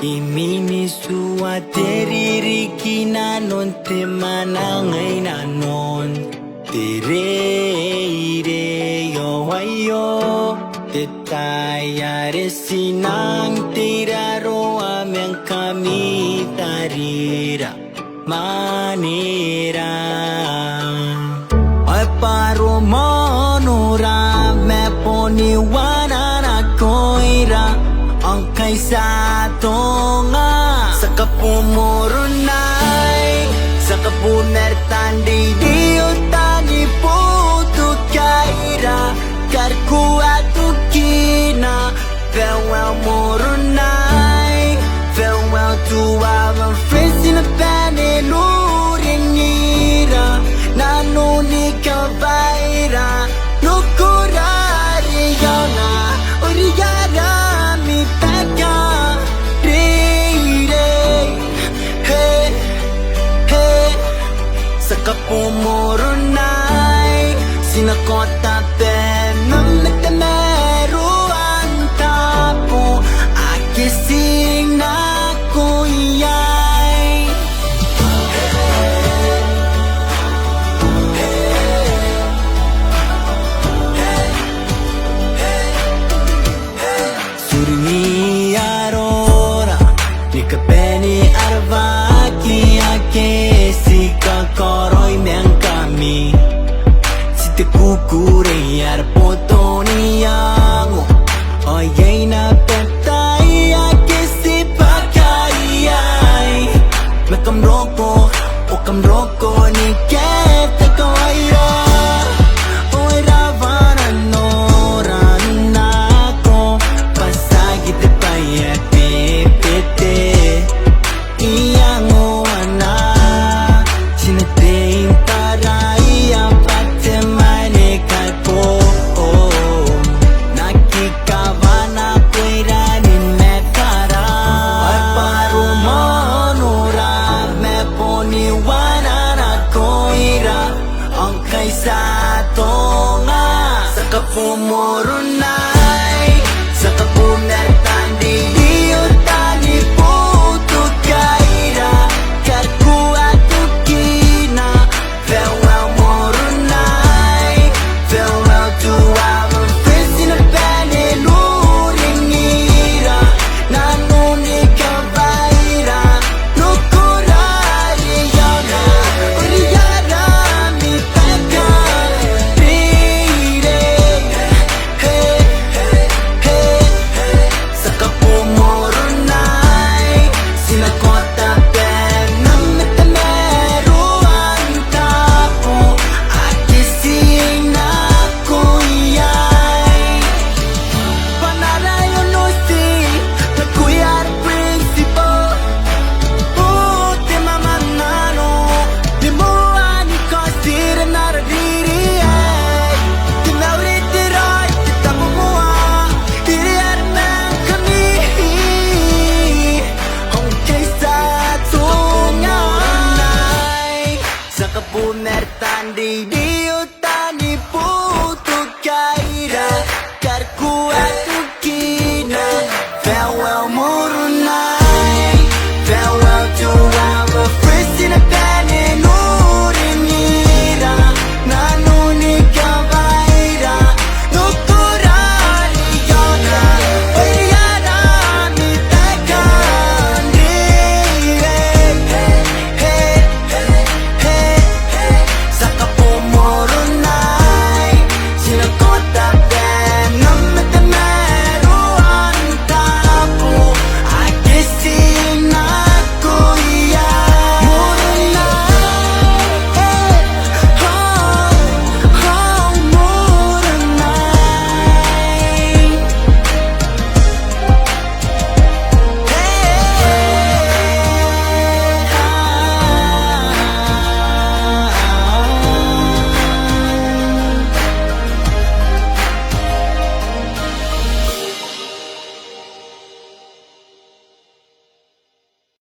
Imini sua teriri kinanon te manangay nanon tere ire yo hayo te tayare sinang tiraro ameng kami tarira manera ay paro monora me poniwana na koira ang kaysa nga sa kapumurunay sa kapuner tandi diyo tani puto kaira karku atukina farewell murunay farewell to our friends in the band and urinira nanuni kabaira nukurari yana uriyara mi peka sa kapumurunay sinakota penam nagtameruan tapo akising na kuyay suringi arora nikapeni arvaki akesi kakoroy meng kami si te kukurey arpoto niyango oyay na petay akesi pakayay mekamroko o kamroko ni kete kawaya oy ravanan noran nako pasagit payat pipite iyango ana sinating taraya patemane kalpo nakikavana kuiranin metara ay paro monora me poniwana na koira ang kaysa nga sa kapumuro